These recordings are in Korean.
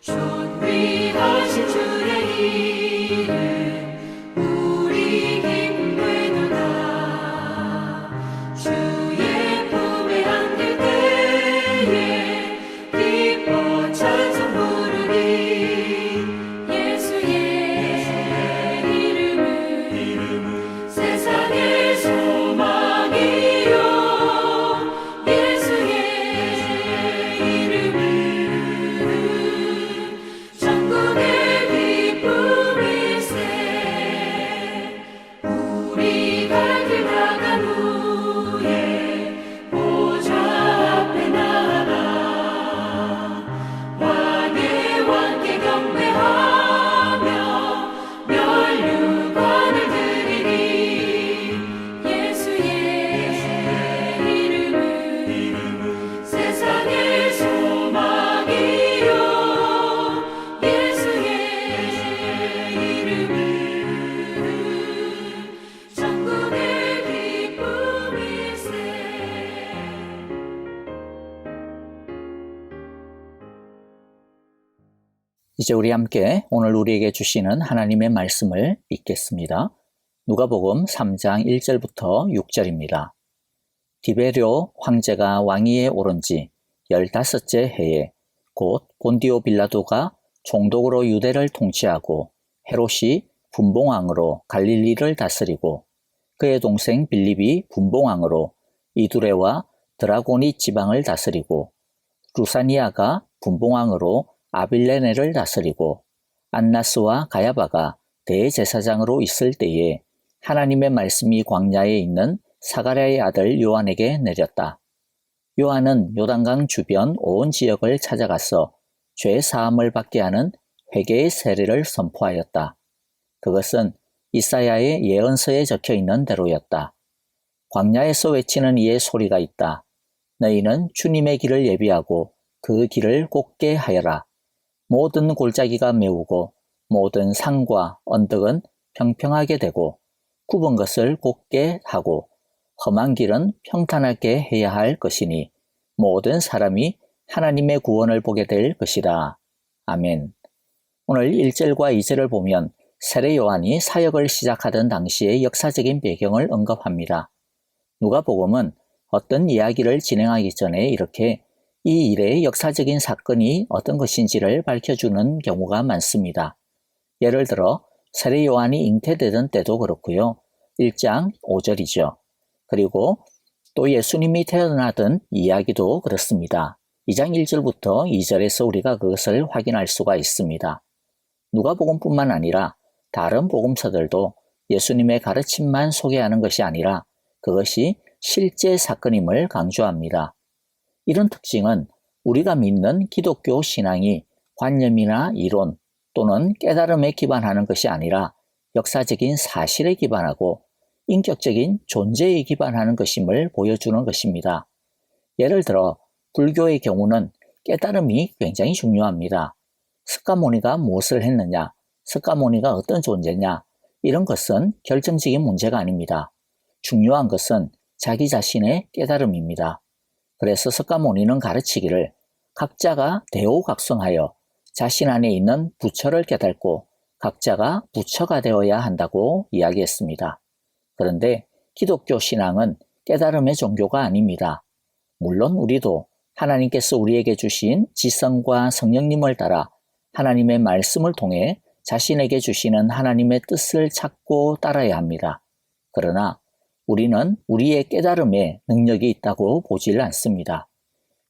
존귀하신 주의 이름 우리 기쁘도다. 주의 품에 안길 때에 기뻐 찬송 부르리. 예수의 이름은 세상의 소망이요. 예수의 이름은 천국의 기쁨일세. 우리 갈 길 나간 후에 보좌 앞에 나아가 왕의 왕께 경배하며 면류관을 드리리. 예수의 이름은 세상의 소망이요. 예수의 이름은 천국의 기쁨일세. 이제 우리 함께 오늘 우리에게 주시는 하나님의 말씀을 읽겠습니다. 누가복음 3장 1절부터 6절입니다. 디베rio 황제가 왕위에 오른 지 15째 해에 곧 본디오 빌라도가 총독으로 유대를 통치하고 헤롯이 분봉왕으로 갈릴리를 다스리고 그의 동생 빌립이 분봉왕으로 이두레와 드라고니 지방을 다스리고 루사니아가 분봉왕으로 아빌레네를 다스리고 안나스와 가야바가 대제사장으로 있을 때에 하나님의 말씀이 광야에 있는 사가랴의 아들 요한에게 내렸다. 요한은 요단강 주변 온 지역을 찾아가서 죄 사함을 받게 하는 회개의 세례를 선포하였다. 그것은 이사야의 예언서에 적혀 있는 대로였다. 광야에서 외치는 이의 소리가 있다. 너희는 주님의 길을 예비하고 그 길을 곱게 하여라. 모든 골짜기가 메우고 모든 산과 언덕은 평평하게 되고 굽은 것을 곱게 하고 험한 길은 평탄하게 해야 할 것이니 모든 사람이 하나님의 구원을 보게 될 것이라. 아멘. 오늘 1절과 2절을 보면 세례 요한이 사역을 시작하던 당시의 역사적인 배경을 언급합니다. 누가복음은 어떤 이야기를 진행하기 전에 이렇게 이 일의 역사적인 사건이 어떤 것인지를 밝혀주는 경우가 많습니다. 예를 들어 세례 요한이 잉태되던 때도 그렇고요. 1장 5절이죠. 그리고 또 예수님이 태어나던 이야기도 그렇습니다. 2장 1절부터 2절에서 우리가 그것을 확인할 수가 있습니다. 누가복음뿐만 아니라 다른 복음서들도 예수님의 가르침만 소개하는 것이 아니라 그것이 실제 사건임을 강조합니다. 이런 특징은 우리가 믿는 기독교 신앙이 관념이나 이론 또는 깨달음에 기반하는 것이 아니라 역사적인 사실에 기반하고 인격적인 존재에 기반하는 것임을 보여주는 것입니다. 예를 들어 불교의 경우는 깨달음이 굉장히 중요합니다. 스가모니가 무엇을 했느냐, 스가모니가 어떤 존재냐, 이런 것은 결정적인 문제가 아닙니다. 중요한 것은 자기 자신의 깨달음입니다. 그래서 스가모니는 가르치기를 각자가 대오각성하여 자신 안에 있는 부처를 깨닫고 각자가 부처가 되어야 한다고 이야기했습니다. 그런데 기독교 신앙은 깨달음의 종교가 아닙니다. 물론 우리도 하나님께서 우리에게 주신 지성과 성령님을 따라 하나님의 말씀을 통해 자신에게 주시는 하나님의 뜻을 찾고 따라야 합니다. 그러나 우리는 우리의 깨달음에 능력이 있다고 보질 않습니다.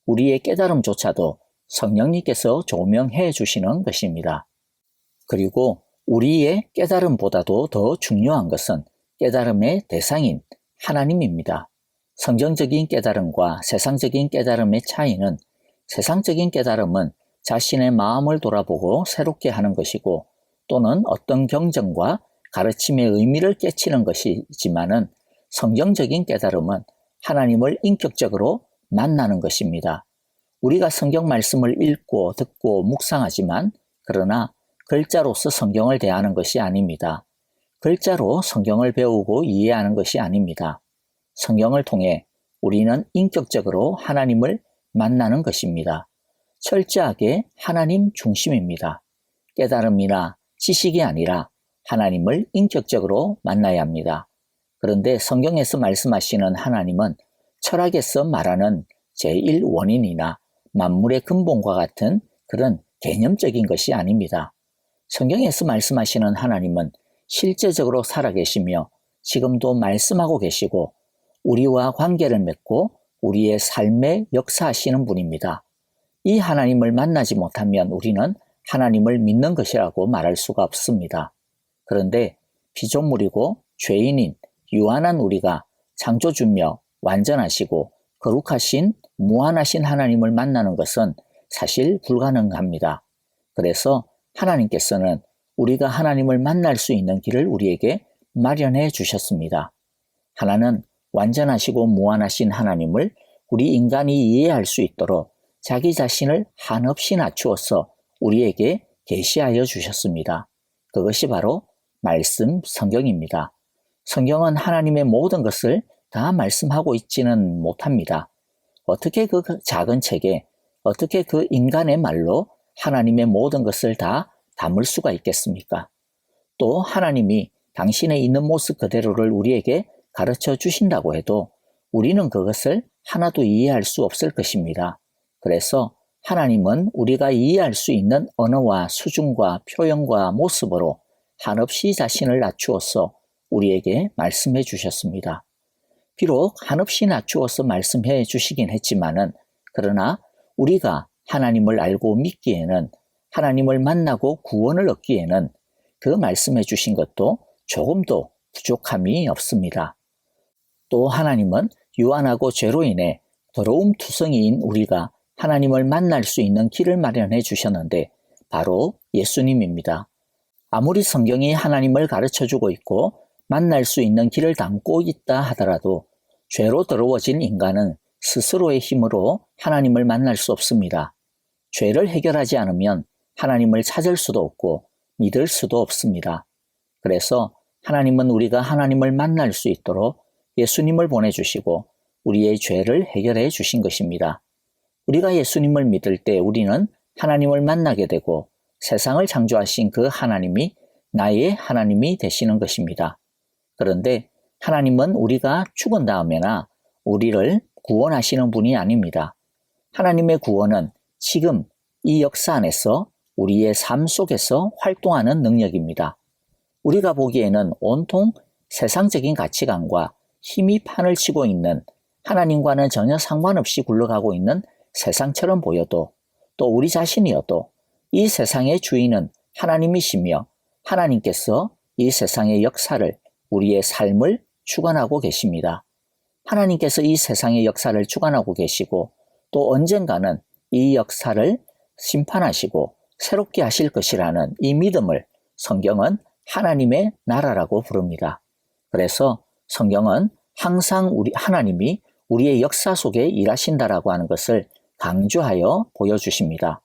우리의 깨달음조차도 성령님께서 조명해 주시는 것입니다. 그리고 우리의 깨달음보다도 더 중요한 것은 깨달음의 대상인 하나님입니다. 성경적인 깨달음과 세상적인 깨달음의 차이는 세상적인 깨달음은 자신의 마음을 돌아보고 새롭게 하는 것이고 또는 어떤 경전과 가르침의 의미를 깨치는 것이지만은 성경적인 깨달음은 하나님을 인격적으로 만나는 것입니다. 우리가 성경 말씀을 읽고 듣고 묵상하지만 그러나 글자로서 성경을 대하는 것이 아닙니다. 글자로 성경을 배우고 이해하는 것이 아닙니다. 성경을 통해 우리는 인격적으로 하나님을 만나는 것입니다. 철저하게 하나님 중심입니다. 깨달음이나 지식이 아니라 하나님을 인격적으로 만나야 합니다. 그런데 성경에서 말씀하시는 하나님은 철학에서 말하는 제1원인이나 만물의 근본과 같은 그런 개념적인 것이 아닙니다. 성경에서 말씀하시는 하나님은 실제적으로 살아계시며 지금도 말씀하고 계시고 우리와 관계를 맺고 우리의 삶에 역사하시는 분입니다. 이 하나님을 만나지 못하면 우리는 하나님을 믿는 것이라고 말할 수가 없습니다. 그런데 피조물이고 죄인인 유한한 우리가 창조주며 완전하시고 거룩하신 무한하신 하나님을 만나는 것은 사실 불가능합니다. 그래서 하나님께서는 우리가 하나님을 만날 수 있는 길을 우리에게 마련해 주셨습니다. 하나는 완전하시고 무한하신 하나님을 우리 인간이 이해할 수 있도록 자기 자신을 한없이 낮추어서 우리에게 계시하여 주셨습니다. 그것이 바로 말씀 성경입니다. 성경은 하나님의 모든 것을 다 말씀하고 있지는 못합니다. 어떻게 그 작은 책에 어떻게 그 인간의 말로 하나님의 모든 것을 다 담을 수가 있겠습니까? 또 하나님이 당신의 있는 모습 그대로를 우리에게 가르쳐 주신다고 해도 우리는 그것을 하나도 이해할 수 없을 것입니다. 그래서 하나님은 우리가 이해할 수 있는 언어와 수준과 표현과 모습으로 한없이 자신을 낮추어서 우리에게 말씀해 주셨습니다. 비록 한없이 낮추어서 말씀해 주시긴 했지만은 그러나 우리가 하나님을 알고 믿기에는 하나님을 만나고 구원을 얻기에는 그 말씀해 주신 것도 조금도 부족함이 없습니다. 또 하나님은 유한하고 죄로 인해 더러움 투성이인 우리가 하나님을 만날 수 있는 길을 마련해 주셨는데 바로 예수님입니다. 아무리 성경이 하나님을 가르쳐주고 있고 만날 수 있는 길을 담고 있다 하더라도 죄로 더러워진 인간은 스스로의 힘으로 하나님을 만날 수 없습니다. 죄를 해결하지 않으면 하나님을 찾을 수도 없고 믿을 수도 없습니다. 그래서 하나님은 우리가 하나님을 만날 수 있도록 예수님을 보내주시고 우리의 죄를 해결해 주신 것입니다. 우리가 예수님을 믿을 때 우리는 하나님을 만나게 되고 세상을 창조하신 그 하나님이 나의 하나님이 되시는 것입니다. 그런데 하나님은 우리가 죽은 다음에나 우리를 구원하시는 분이 아닙니다. 하나님의 구원은 지금 이 역사 안에서 우리의 삶 속에서 활동하는 능력입니다. 우리가 보기에는 온통 세상적인 가치관과 힘이 판을 치고 있는 하나님과는 전혀 상관없이 굴러가고 있는 세상처럼 보여도 또 우리 자신이어도 이 세상의 주인은 하나님이시며 하나님께서 이 세상의 역사를 우리의 삶을 주관하고 계십니다. 하나님께서 이 세상의 역사를 주관하고 계시고 또 언젠가는 이 역사를 심판하시고 새롭게 하실 것이라는 이 믿음을 성경은 하나님의 나라라고 부릅니다. 그래서 성경은 항상 하나님이 우리의 역사 속에 일하신다라고 하는 것을 강조하여 보여주십니다.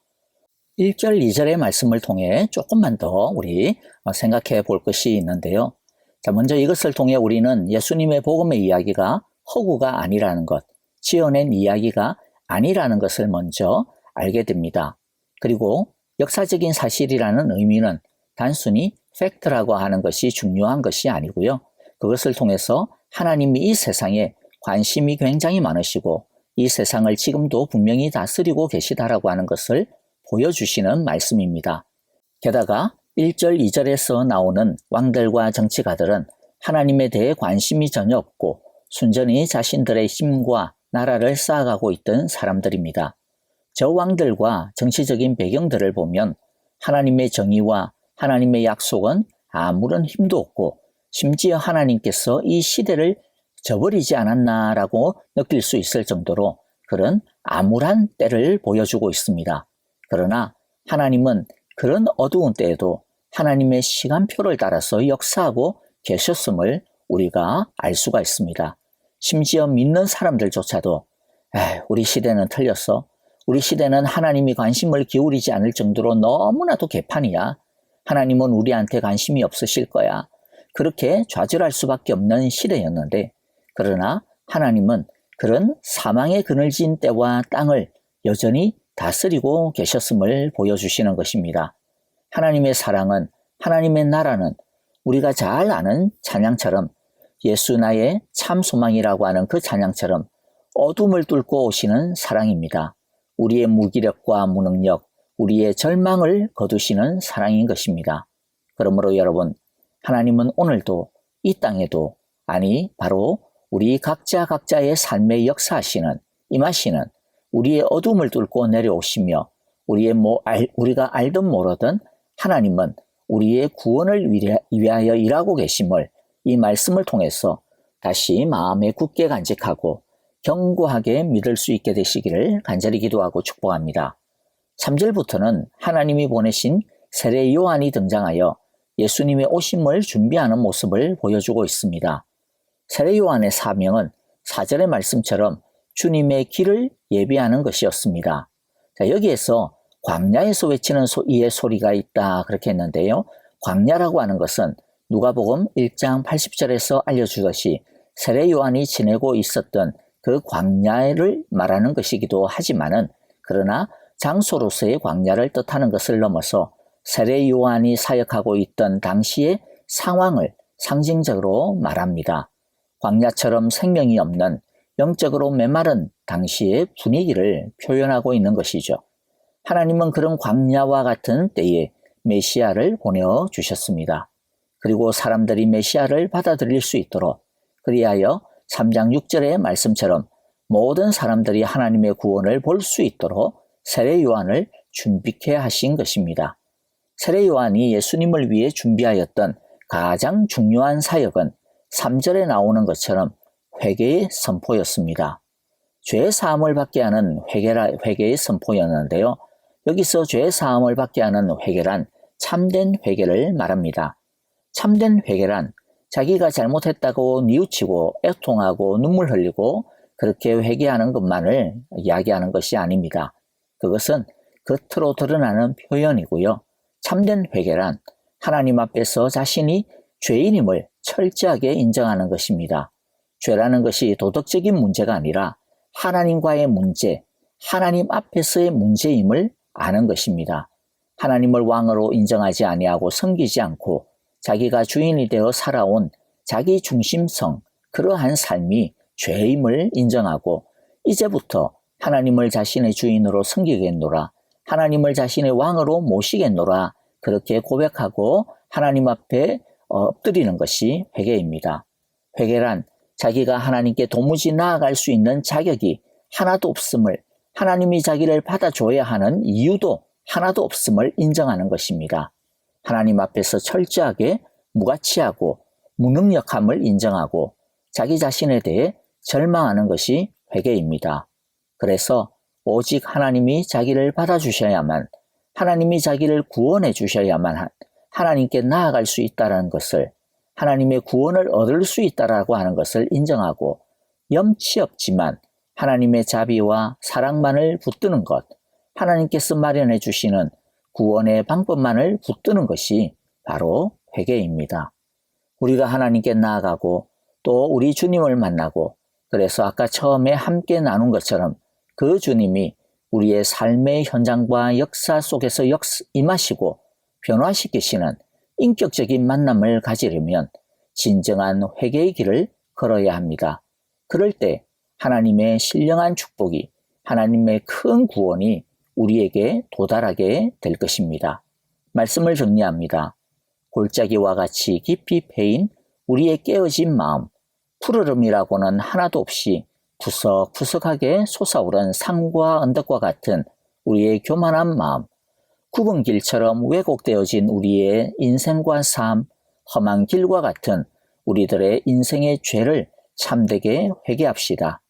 1절, 2절의 말씀을 통해 조금만 더 우리 생각해 볼 것이 있는데요. 자, 먼저 이것을 통해 우리는 예수님의 복음의 이야기가 허구가 아니라는 것, 지어낸 이야기가 아니라는 것을 먼저 알게 됩니다. 그리고 역사적인 사실이라는 의미는 단순히 팩트라고 하는 것이 중요한 것이 아니고요. 그것을 통해서 하나님이 이 세상에 관심이 굉장히 많으시고 이 세상을 지금도 분명히 다스리고 계시다라고 하는 것을 보여주시는 말씀입니다. 게다가 1절, 2절에서 나오는 왕들과 정치가들은 하나님에 대해 관심이 전혀 없고 순전히 자신들의 힘과 나라를 쌓아가고 있던 사람들입니다. 저 왕들과 정치적인 배경들을 보면 하나님의 정의와 하나님의 약속은 아무런 힘도 없고 심지어 하나님께서 이 시대를 저버리지 않았나라고 느낄 수 있을 정도로 그런 암울한 때를 보여주고 있습니다. 그러나 하나님은 그런 어두운 때에도 하나님의 시간표를 따라서 역사하고 계셨음을 우리가 알 수가 있습니다. 심지어 믿는 사람들조차도 우리 시대는 틀렸어. 우리 시대는 하나님이 관심을 기울이지 않을 정도로 너무나도 개판이야. 하나님은 우리한테 관심이 없으실 거야. 그렇게 좌절할 수밖에 없는 시대였는데 그러나 하나님은 그런 사망의 그늘진 때와 땅을 여전히 다스리고 계셨음을 보여주시는 것입니다. 하나님의 사랑은, 하나님의 나라는 우리가 잘 아는 찬양처럼, 예수 나의 참 소망이라고 하는 그 찬양처럼 어둠을 뚫고 오시는 사랑입니다. 우리의 무기력과 무능력, 우리의 절망을 거두시는 사랑인 것입니다. 그러므로 여러분, 하나님은 오늘도 이 땅에도, 아니 바로 우리 각자의 삶에 역사하시는, 임하시는, 우리의 어둠을 뚫고 내려오시며 우리가 알든 모르든 하나님은 우리의 구원을 위하여 일하고 계심을 이 말씀을 통해서 다시 마음에 굳게 간직하고 견고하게 믿을 수 있게 되시기를 간절히 기도하고 축복합니다. 3절부터는 하나님이 보내신 세례 요한이 등장하여 예수님의 오심을 준비하는 모습을 보여주고 있습니다. 세례 요한의 사명은 4절의 말씀처럼 주님의 길을 예비하는 것이었습니다. 자, 여기에서 광야에서 외치는 이의 소리가 있다 그렇게 했는데요. 광야라고 하는 것은 누가복음 1장 80절에서 알려주듯이 세례 요한이 지내고 있었던 그 광야를 말하는 것이기도 하지만은, 그러나 장소로서의 광야를 뜻하는 것을 넘어서 세례 요한이 사역하고 있던 당시의 상황을 상징적으로 말합니다. 광야처럼 생명이 없는 영적으로 메마른 당시의 분위기를 표현하고 있는 것이죠. 하나님은 그런 광야와 같은 때에 메시아를 보내주셨습니다. 그리고 사람들이 메시아를 받아들일 수 있도록, 그리하여 3장 6절의 말씀처럼 모든 사람들이 하나님의 구원을 볼 수 있도록 세례 요한을 준비케 하신 것입니다. 세례 요한이 예수님을 위해 준비하였던 가장 중요한 사역은 3절에 나오는 것처럼 회개의 선포였습니다. 죄 사함을 받게 하는 회개의 선포였는데요. 여기서 죄 사함을 받게 하는 회개란 참된 회개를 말합니다. 참된 회개란 자기가 잘못했다고 뉘우치고 애통하고 눈물 흘리고 그렇게 회개하는 것만을 이야기하는 것이 아닙니다. 그것은 겉으로 드러나는 표현이고요. 참된 회개란 하나님 앞에서 자신이 죄인임을 철저하게 인정하는 것입니다. 죄라는 것이 도덕적인 문제가 아니라 하나님과의 문제, 하나님 앞에서의 문제임을 아는 것입니다. 하나님을 왕으로 인정하지 아니하고 섬기지 않고 자기가 주인이 되어 살아온 자기 중심성, 그러한 삶이 죄임을 인정하고 이제부터 하나님을 자신의 주인으로 섬기겠노라, 하나님을 자신의 왕으로 모시겠노라, 그렇게 고백하고 하나님 앞에 엎드리는 것이 회개입니다. 회개란 자기가 하나님께 도무지 나아갈 수 있는 자격이 하나도 없음을, 하나님이 자기를 받아줘야 하는 이유도 하나도 없음을 인정하는 것입니다. 하나님 앞에서 철저하게 무가치하고 무능력함을 인정하고 자기 자신에 대해 절망하는 것이 회개입니다. 그래서 오직 하나님이 자기를 받아주셔야만, 하나님이 자기를 구원해 주셔야만 하나님께 나아갈 수 있다는 것을, 하나님의 구원을 얻을 수 있다라고 하는 것을 인정하고 염치 없지만 하나님의 자비와 사랑만을 붙드는 것, 하나님께서 마련해 주시는 구원의 방법만을 붙드는 것이 바로 회개입니다. 우리가 하나님께 나아가고 또 우리 주님을 만나고, 그래서 아까 처음에 함께 나눈 것처럼 그 주님이 우리의 삶의 현장과 역사 속에서 임하시고 변화시키시는 인격적인 만남을 가지려면 진정한 회개의 길을 걸어야 합니다. 그럴 때 하나님의 신령한 축복이, 하나님의 큰 구원이 우리에게 도달하게 될 것입니다. 말씀을 정리합니다. 골짜기와 같이 깊이 패인 우리의 깨어진 마음, 푸르름이라고는 하나도 없이 구석구석하게 솟아오른 산과 언덕과 같은 우리의 교만한 마음, 굽은 길처럼 왜곡되어진 우리의 인생과 삶, 험한 길과 같은 우리들의 인생의 죄를 참되게 회개합시다.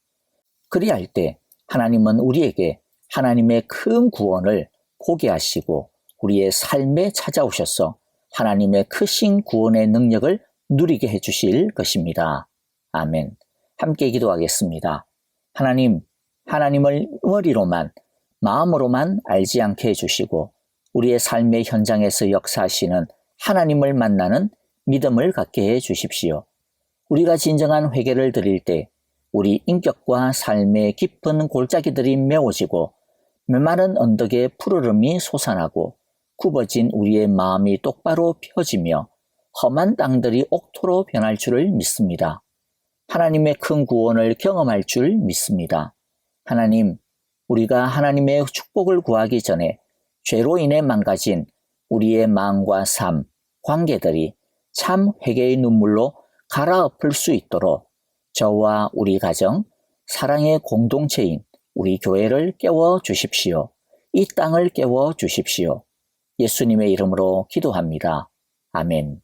그리할 때 하나님은 우리에게 하나님의 큰 구원을 보게 하시고 우리의 삶에 찾아오셔서 하나님의 크신 구원의 능력을 누리게 해주실 것입니다. 아멘. 함께 기도하겠습니다. 하나님, 하나님을 머리로만, 마음으로만 알지 않게 해주시고 우리의 삶의 현장에서 역사하시는 하나님을 만나는 믿음을 갖게 해주십시오. 우리가 진정한 회개를 드릴 때 우리 인격과 삶의 깊은 골짜기들이 메워지고 메마른 언덕에 푸르름이 솟아나고 굽어진 우리의 마음이 똑바로 펴지며 험한 땅들이 옥토로 변할 줄을 믿습니다. 하나님의 큰 구원을 경험할 줄 믿습니다. 하나님, 우리가 하나님의 축복을 구하기 전에 죄로 인해 망가진 우리의 마음과 삶, 관계들이 참 회개의 눈물로 갈아엎을 수 있도록 저와 우리 가정, 사랑의 공동체인 우리 교회를 깨워 주십시오. 이 땅을 깨워 주십시오. 예수님의 이름으로 기도합니다. 아멘.